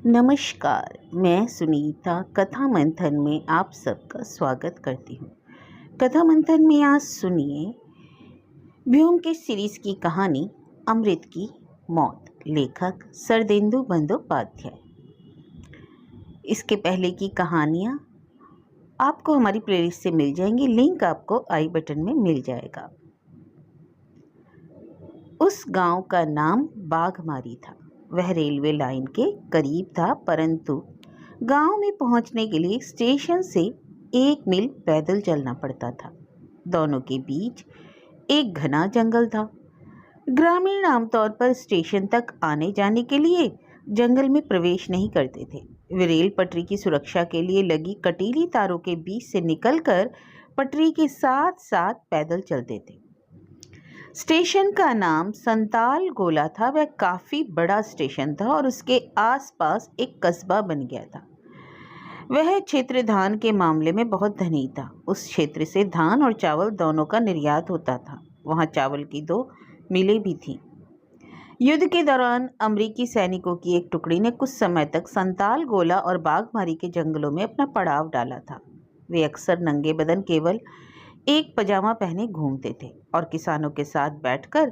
नमस्कार, मैं सुनीता कथा मंथन में आप सबका स्वागत करती हूँ। कथा मंथन में आज सुनिए ब्योमकेश सीरीज की कहानी अमृत की मौत, लेखक शरदेंदु बंदोपाध्याय। इसके पहले की कहानियाँ आपको हमारी प्लेलिस्ट से मिल जाएंगी, लिंक आपको आई बटन में मिल जाएगा। उस गांव का नाम बाघमारी था। वह रेलवे लाइन के करीब था, परंतु गांव में पहुंचने के लिए स्टेशन से 1 मील पैदल चलना पड़ता था। दोनों के बीच एक घना जंगल था। ग्रामीण आमतौर पर स्टेशन तक आने जाने के लिए जंगल में प्रवेश नहीं करते थे। वे रेल पटरी की सुरक्षा के लिए लगी कटीली तारों के बीच से निकलकर पटरी के साथ साथ पैदल चलते थे। स्टेशन का नाम संताल गोला था। वह काफ़ी बड़ा स्टेशन था और उसके आसपास एक कस्बा बन गया था। वह क्षेत्र धान के मामले में बहुत धनी था। उस क्षेत्र से धान और चावल दोनों का निर्यात होता था। वहाँ चावल की 2 मिलें भी थीं। युद्ध के दौरान अमरीकी सैनिकों की एक टुकड़ी ने कुछ समय तक संताल गोला और बाघमारी के जंगलों में अपना पड़ाव डाला था। वे अक्सर नंगे बदन केवल एक पजामा पहने घूमते थे और किसानों के साथ बैठकर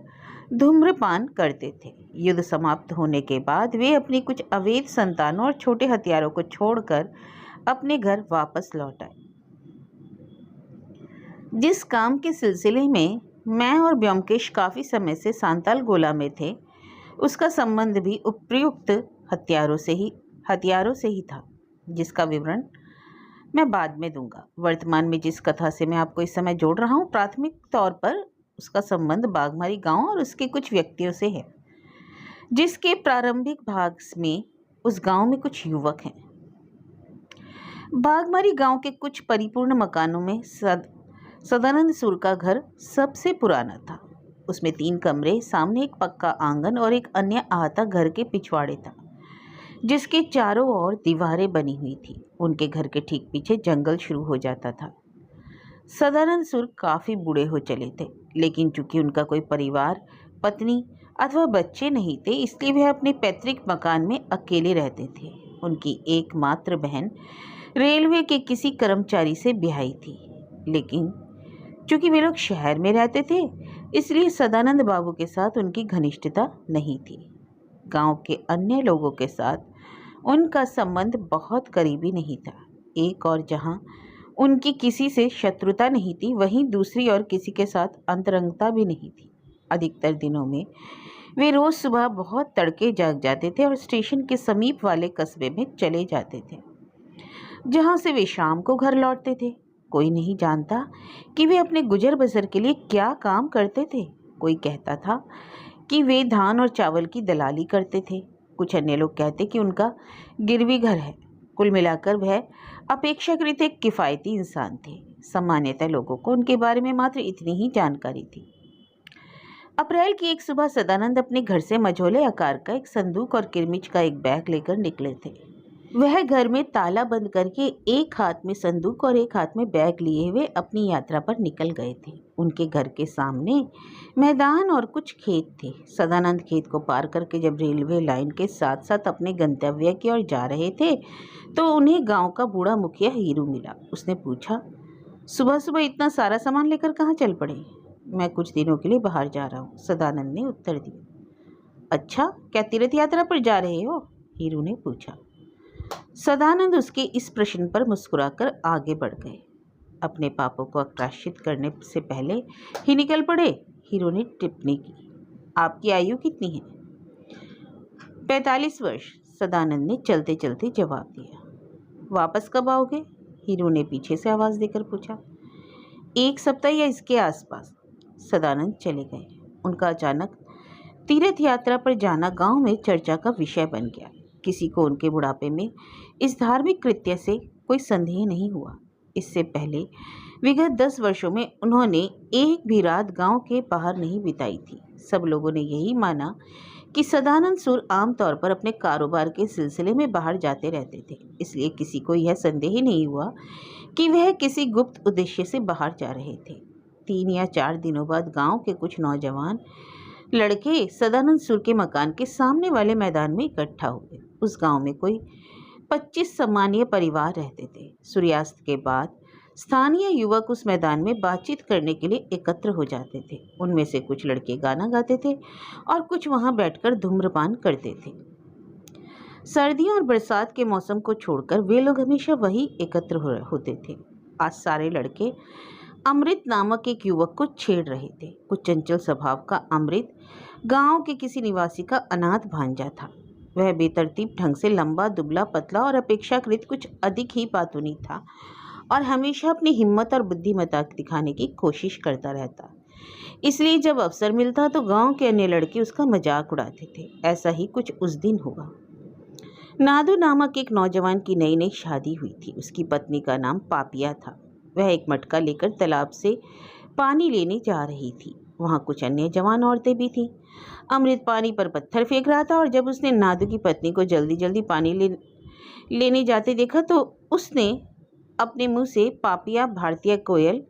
धूम्रपान करते थे। युद्ध समाप्त होने के बाद वे अपनी कुछ अवैध संतानों और छोटे हथियारों को छोड़कर अपने घर वापस लौट आए। जिस काम के सिलसिले में मैं और ब्योमकेश काफ़ी समय से सांताल गोला में थे, उसका संबंध भी उपयुक्त हथियारों से ही था, जिसका विवरण मैं बाद में दूंगा। वर्तमान में जिस कथा से मैं आपको इस समय जोड़ रहा हूँ, प्राथमिक तौर पर उसका संबंध बाघमारी गांव और उसके कुछ व्यक्तियों से है, जिसके प्रारंभिक भाग में उस गांव में कुछ युवक हैं। बाघमारी गांव के कुछ परिपूर्ण मकानों में सदानंद सुर का घर सबसे पुराना था। उसमें 3 कमरे, सामने एक पक्का आंगन और एक अन्य अहाता घर के पिछवाड़े था, जिसके चारों ओर दीवारें बनी हुई थी। उनके घर के ठीक पीछे जंगल शुरू हो जाता था। सदानंद सुर काफ़ी बूढ़े हो चले थे, लेकिन चूंकि उनका कोई परिवार, पत्नी अथवा बच्चे नहीं थे, इसलिए वह अपने पैतृक मकान में अकेले रहते थे। उनकी एकमात्र बहन रेलवे के किसी कर्मचारी से ब्याही थी, लेकिन चूंकि वे लोग शहर में रहते थे, इसलिए सदानंद बाबू के साथ उनकी घनिष्ठता नहीं थी। गांव के अन्य लोगों के साथ उनका संबंध बहुत करीबी नहीं था। एक और जहां उनकी किसी से शत्रुता नहीं थी, वहीं दूसरी और किसी के साथ अंतरंगता भी नहीं थी। अधिकतर दिनों में वे रोज सुबह बहुत तड़के जाग जाते थे और स्टेशन के समीप वाले कस्बे में चले जाते थे, जहां से वे शाम को घर लौटते थे। कोई नहीं जानता कि वे अपने गुजर बसर के लिए क्या काम करते थे। कोई कहता था कि वे धान और चावल की दलाली करते थे। कुछ अन्य लोग कहते कि उनका गिरवी घर है। कुल मिलाकर वह अपेक्षाकृत एक किफ़ायती इंसान थे। सामान्यतः लोगों को उनके बारे में मात्र इतनी ही जानकारी थी। अप्रैल की एक सुबह सदानंद अपने घर से मझोले आकार का एक संदूक और किरमिच का एक बैग लेकर निकले थे। वह घर में ताला बंद करके एक हाथ में संदूक और एक हाथ में बैग लिए हुए अपनी यात्रा पर निकल गए थे। उनके घर के सामने मैदान और कुछ खेत थे। सदानंद खेत को पार करके जब रेलवे लाइन के साथ साथ अपने गंतव्य की ओर जा रहे थे, तो उन्हें गांव का बूढ़ा मुखिया हीरू मिला। उसने पूछा, सुबह सुबह इतना सारा सामान लेकर कहाँ चल पड़े? मैं कुछ दिनों के लिए बाहर जा रहा हूँ, सदानंद ने उत्तर दिया। अच्छा, क्या तीर्थ यात्रा पर जा रहे हो? हीरू ने पूछा। सदानंद उसके इस प्रश्न पर मुस्कुराकर आगे बढ़ गए। अपने पापों को प्रायश्चित करने से पहले ही निकल पड़े, हीरो ने टिप्पणी की। आपकी आयु कितनी है? 45 वर्ष, सदानंद ने चलते चलते जवाब दिया। वापस कब आओगे? हीरो ने पीछे से आवाज़ देकर पूछा। 1 सप्ताह या इसके आसपास, सदानंद चले गए। उनका अचानक तीर्थ यात्रा पर जाना गांव में चर्चा का विषय बन गया। किसी को उनके बुढ़ापे में इस धार्मिक कृत्य से कोई संदेह नहीं हुआ। इससे पहले विगत 10 वर्षों में उन्होंने एक भी रात गांव के बाहर नहीं बिताई थी। सब लोगों ने यही माना कि सदानंद सुर आमतौर पर अपने कारोबार के सिलसिले में बाहर जाते रहते थे, इसलिए किसी को यह संदेह ही नहीं हुआ कि वह किसी गुप्त उद्देश्य से बाहर जा रहे थे। 3 या 4 दिनों बाद गांव के कुछ नौजवान लड़के सदानंद सुर के मकान के सामने वाले मैदान में इकट्ठा हुए। उस गांव में कोई 25 सामान्य परिवार रहते थे। सूर्यास्त के बाद स्थानीय युवक उस मैदान में बातचीत करने के लिए एकत्र हो जाते थे। उनमें से कुछ लड़के गाना गाते थे और कुछ वहां बैठकर धूम्रपान करते थे। सर्दियों और बरसात के मौसम को छोड़कर वे लोग हमेशा वही एकत्र होते थे। आज सारे लड़के अमृत नामक एक युवक को छेड़ रहे थे। कुछ चंचल स्वभाव का अमृत गांव के किसी निवासी का अनाथ भांजा था। वह बेतरतीब ढंग से लंबा, दुबला, पतला और अपेक्षाकृत कुछ अधिक ही बातूनी था और हमेशा अपनी हिम्मत और बुद्धिमत्ता दिखाने की कोशिश करता रहता। इसलिए जब अवसर मिलता तो गांव के अन्य लड़के उसका मजाक उड़ाते थे। ऐसा ही कुछ उस दिन हुआ। नादू नामक एक नौजवान की नई नई शादी हुई थी। उसकी पत्नी का नाम पापिया था। वह एक मटका लेकर तालाब से पानी लेने जा रही थी। वहाँ कुछ अन्य जवान औरतें भी थीं। अमृत पानी पर पत्थर फेंक रहा था और जब उसने नादू की पत्नी को जल्दी जल्दी पानी लेने जाते देखा तो उसने अपने मुंह से पापिया भारतीय कोयल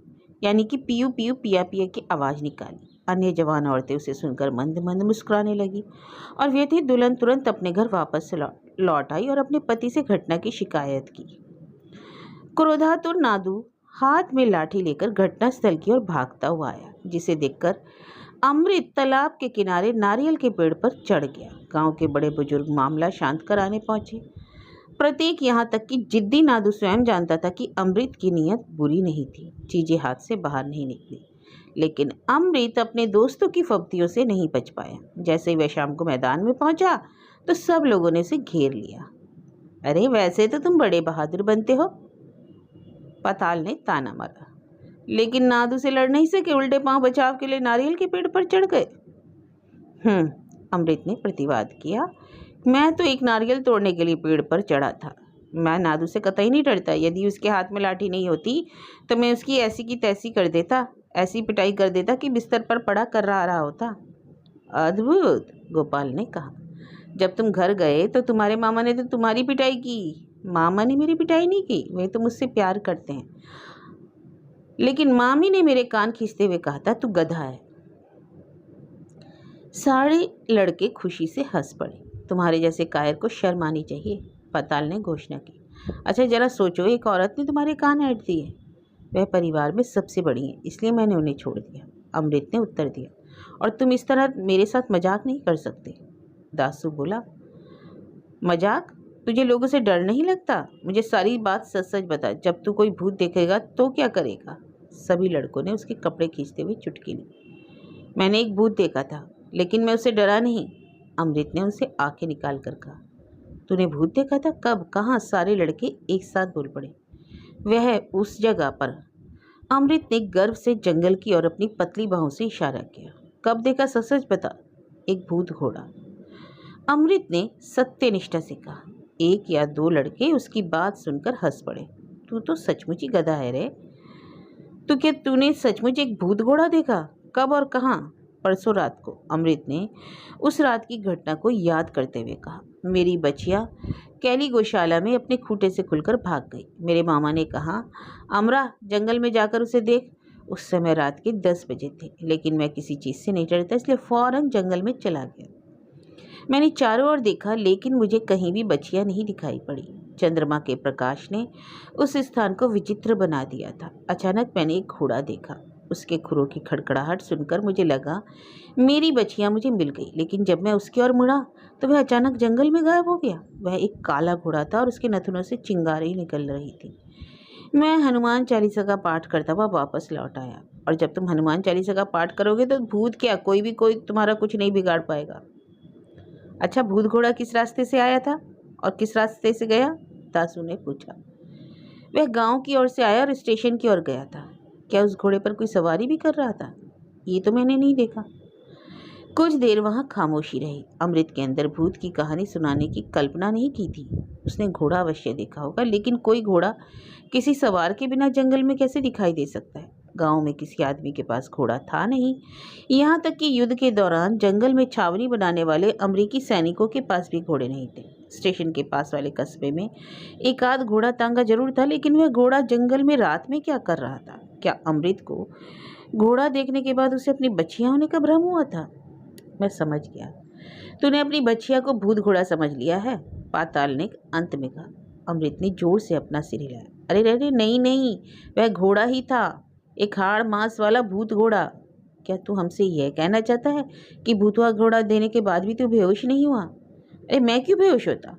यानी कि पियू पियू पिया पिया की आवाज़ निकाली। अन्य जवान औरतें उसे सुनकर मंद मंद मुस्कुराने लगी और वे थी दुल्हन तुरंत अपने घर वापस लौट आई और अपने पति से घटना की शिकायत की। क्रोधातुर नादू हाथ में लाठी लेकर घटनास्थल की ओर भागता हुआ आया, जिसे देखकर अमृत तालाब के किनारे नारियल के पेड़ पर चढ़ गया। गांव के बड़े बुजुर्ग मामला शांत कराने पहुंचे। प्रत्येक यहाँ तक कि जिद्दी नादू स्वयं जानता था कि अमृत की नीयत बुरी नहीं थी। चीजें हाथ से बाहर नहीं निकली, लेकिन अमृत अपने दोस्तों की फब्तियों से नहीं बच पाया। जैसे ही वह शाम को मैदान में पहुंचा तो सब लोगों ने उसे घेर लिया। अरे वैसे तो तुम बड़े बहादुर बनते हो, पताल ने ताना मारा, लेकिन नादू से लड़ नहीं सके, उल्टे पांव बचाव के लिए नारियल के पेड़ पर चढ़ गए। अमृत ने प्रतिवाद किया, मैं तो एक नारियल तोड़ने के लिए पेड़ पर चढ़ा था। मैं नादू से कतई नहीं डरता। यदि उसके हाथ में लाठी नहीं होती तो मैं उसकी ऐसी की तैसी कर देता, ऐसी पिटाई कर देता कि बिस्तर पर पड़ा कर रहा होता। अद्भुत, गोपाल ने कहा। जब तुम घर गए तो तुम्हारे मामा ने तो तुम्हारी पिटाई की। मामा ने मेरी पिटाई नहीं की, वे तो मुझसे प्यार करते हैं, लेकिन मामी ने मेरे कान खींचते हुए कहा था, तू गधा है। सारे लड़के खुशी से हंस पड़े। तुम्हारे जैसे कायर को शर्म आनी चाहिए, पताल ने घोषणा की। अच्छा जरा सोचो, एक औरत ने तुम्हारे कान ऐंठ दिए। वह परिवार में सबसे बड़ी है, इसलिए मैंने उन्हें छोड़ दिया, अमृत ने उत्तर दिया। और तुम इस तरह मेरे साथ मजाक नहीं कर सकते। दासू बोला, मजाक? तुझे लोगों से डर नहीं लगता? मुझे सारी बात सच सच बता, जब तू कोई भूत देखेगा तो क्या करेगा? सभी लड़कों ने उसके कपड़े खींचते हुए चुटकी ली। मैंने एक भूत देखा था, लेकिन मैं उससे डरा नहीं, अमृत ने उनसे आंखें निकाल कर कहा। तूने भूत देखा था? कब, कहाँ? सारे लड़के एक साथ बोल पड़े। वह उस जगह पर। अमृत ने गर्व से जंगल की और अपनी पतली बाहों से इशारा किया। कब देखा, सच सच बता। एक भूत घोड़ा, अमृत ने सत्यनिष्ठा से कहा। एक या दो लड़के उसकी बात सुनकर हंस पड़े। तू तो सचमुच ही गधा है रे। तो क्या तूने सचमुच एक भूत घोड़ा देखा? कब और कहाँ? परसों रात को, अमृत ने उस रात की घटना को याद करते हुए कहा। मेरी बचिया कैली गौशाला में अपने खूंटे से खुलकर भाग गई। मेरे मामा ने कहा, अमरा जंगल में जाकर उसे देख। उस समय रात के 10 बजे थे, लेकिन मैं किसी चीज़ से नहीं डरता, इसलिए फौरन जंगल में चला गया। मैंने चारों ओर देखा, लेकिन मुझे कहीं भी बचिया नहीं दिखाई पड़ी। चंद्रमा के प्रकाश ने उस स्थान को विचित्र बना दिया था। अचानक मैंने एक घोड़ा देखा। उसके खुरों की खड़खड़ाहट सुनकर मुझे लगा मेरी बचिया मुझे मिल गई, लेकिन जब मैं उसकी ओर मुड़ा तो वह अचानक जंगल में गायब हो गया। वह एक काला घोड़ा था और उसके नथुनों से चिंगारी निकल रही थी। मैं हनुमान चालीसा का पाठ करता हुआ वापस लौट आया। और जब तुम हनुमान चालीसा का पाठ करोगे तो भूत क्या, कोई भी कोई तुम्हारा कुछ नहीं बिगाड़ पाएगा। अच्छा, भूत घोड़ा किस रास्ते से आया था और किस रास्ते से गया? दासू ने पूछा। वह गांव की ओर से आया और स्टेशन की ओर गया था। क्या उस घोड़े पर कोई सवारी भी कर रहा था? ये तो मैंने नहीं देखा। कुछ देर वहां खामोशी रही। अमृत के अंदर भूत की कहानी सुनाने की कल्पना नहीं की थी। उसने घोड़ा अवश्य देखा होगा, लेकिन कोई घोड़ा किसी सवार के बिना जंगल में कैसे दिखाई दे सकता है? गांव में किसी आदमी के पास घोड़ा था नहीं। यहाँ तक कि युद्ध के दौरान जंगल में छावनी बनाने वाले अमेरिकी सैनिकों के पास भी घोड़े नहीं थे। स्टेशन के पास वाले कस्बे में एक आध घोड़ा तांगा जरूर था, लेकिन वह घोड़ा जंगल में रात में क्या कर रहा था? क्या अमृत को घोड़ा देखने के बाद उसे अपनी बच्चियां होने का भ्रम हुआ था? मैं समझ गया, तूने अपनी बच्चिया को भूत घोड़ा समझ लिया है, पाताल ने अंत में कहा। अमृत ने जोर से अपना सिर हिलाया। अरे अरे नहीं नहीं, वह घोड़ा ही था, एक हाड़ मांस वाला भूत घोड़ा। क्या तू हमसे यह कहना चाहता है कि भूतवा घोड़ा देने के बाद भी तू बेहोश नहीं हुआ? अरे मैं क्यों बेहोश होता,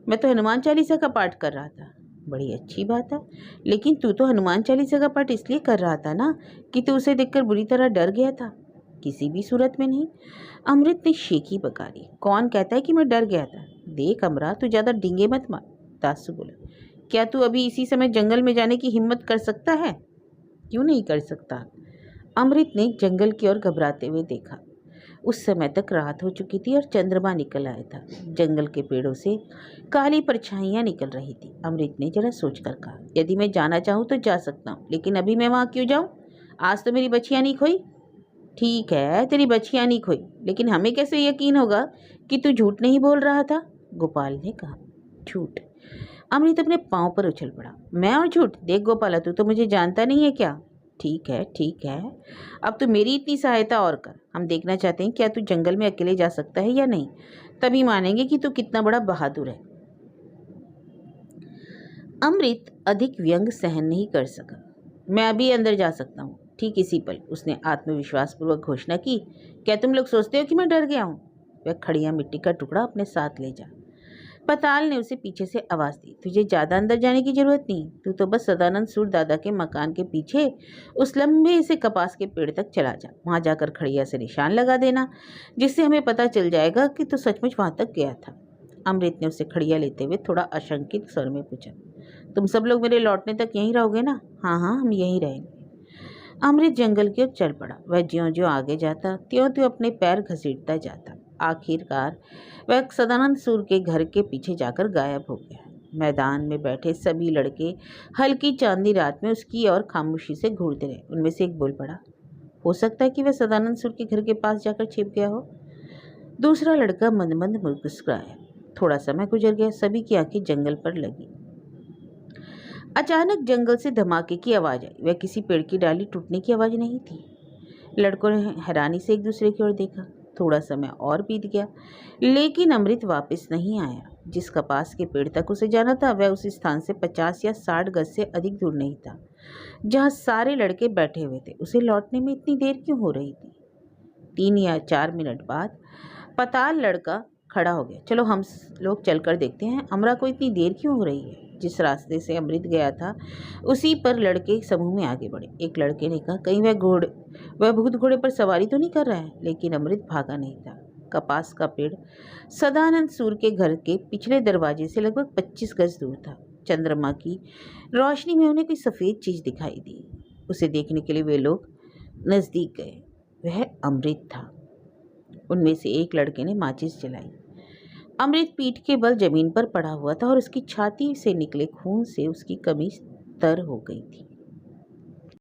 मैं तो हनुमान चालीसा का पाठ कर रहा था। बड़ी अच्छी बात है, लेकिन तू तो हनुमान चालीसा का पाठ इसलिए कर रहा था ना कि तू उसे देखकर बुरी तरह डर गया था, किसी भी सूरत में नहीं। अमृत ने शेखी पकारी। कौन कहता है कि मैं डर गया था? देख अमरा, तू ज़्यादा डींगे मत मार। दासू बोला, क्या तू अभी इसी समय जंगल में जाने की हिम्मत कर सकता है? क्यों नहीं कर सकता? अमृत ने जंगल की ओर घबराते हुए देखा। उस समय तक रात हो चुकी थी और चंद्रमा निकल आया था। जंगल के पेड़ों से काली परछाइयाँ निकल रही थी। अमृत ने जरा सोचकर कहा, यदि मैं जाना चाहूँ तो जा सकता हूँ, लेकिन अभी मैं वहाँ क्यों जाऊँ? आज तो मेरी बच्चियाँ नहीं खोई। ठीक है, तेरी बच्चियाँ नहीं खोई, लेकिन हमें कैसे यकीन होगा कि तू झूठ नहीं बोल रहा था? गोपाल ने कहा। झूठ? अमृत अपने पाँव पर उछल पड़ा। मैं और झूठ? देख गोपाला, तू तो मुझे जानता नहीं है क्या? ठीक है ठीक है, अब तो मेरी इतनी सहायता और कर। हम देखना चाहते हैं क्या तू जंगल में अकेले जा सकता है या नहीं, तभी मानेंगे कि तू कितना बड़ा बहादुर है। अमृत अधिक व्यंग सहन नहीं कर सका। मैं अभी अंदर जा सकता हूँ। ठीक इसी पल उसने आत्मविश्वासपूर्वक घोषणा की। क्या तुम लोग सोचते हो कि मैं डर गया हूँ? वह खड़िया मिट्टी का टुकड़ा अपने साथ ले जा। पताल ने उसे पीछे से आवाज़ दी। तुझे ज़्यादा अंदर जाने की जरूरत नहीं, तू तो बस सदानंद सूर दादा के मकान के पीछे उस लंबे से कपास के पेड़ तक चला जा। वहाँ जाकर खड़िया से निशान लगा देना, जिससे हमें पता चल जाएगा कि तू सचमुच वहाँ तक गया था। अमृत ने उसे खड़िया लेते हुए थोड़ा आशंकित स्वर में पूछा। तुम सब लोग मेरे लौटने तक यहीं रहोगे ना? हाँ हाँ, हम यहीं रहेंगे। अमृत जंगल की ओर चल पड़ा। वह ज्यों ज्यों आगे जाता त्यों त्यों अपने पैर घसीटता जाता। आखिरकार वह सदानंद सूर के घर के पीछे जाकर गायब हो गया। मैदान में बैठे सभी लड़के हल्की चांदनी रात में उसकी ओर खामोशी से घूरते रहे। उनमें से एक बोल पड़ा, हो सकता है कि वह सदानंद सूर के घर के पास जाकर छिप गया हो। दूसरा लड़का मंद मंद मुस्कुराया। थोड़ा समय गुजर गया। सभी की आंखें जंगल पर लगी। अचानक जंगल से धमाके की आवाज़ आई। वह किसी पेड़ की डाली टूटने की आवाज़ नहीं थी। लड़कों ने हैरानी से एक दूसरे की ओर देखा। थोड़ा समय और बीत गया, लेकिन अमृत वापस नहीं आया। जिस कपास के पेड़ तक उसे जाना था वह उस स्थान से 50 या 60 गज से अधिक दूर नहीं था जहाँ सारे लड़के बैठे हुए थे। उसे लौटने में इतनी देर क्यों हो रही थी? 3 या 4 मिनट बाद पताल लड़का खड़ा हो गया। चलो हम लोग चलकर देखते हैं, अमरा को इतनी देर क्यों हो रही है? जिस रास्ते से अमृत गया था उसी पर लड़के समूह में आगे बढ़े। एक लड़के ने कहा, कहीं वह भूत घोड़े पर सवारी तो नहीं कर रहा है? लेकिन अमृत भागा नहीं था। कपास का पेड़ सदानंद सूर के घर के पिछले दरवाजे से लगभग 25 गज दूर था। चंद्रमा की रोशनी में उन्हें कोई सफ़ेद चीज़ दिखाई दी। उसे देखने के लिए वे लोग नज़दीक गए। वह अमृत था। उनमें से एक लड़के ने माचिस जलाई। अमृत पीठ के बल जमीन पर पड़ा हुआ था और उसकी छाती से निकले खून से उसकी कमीज तर हो गई थी।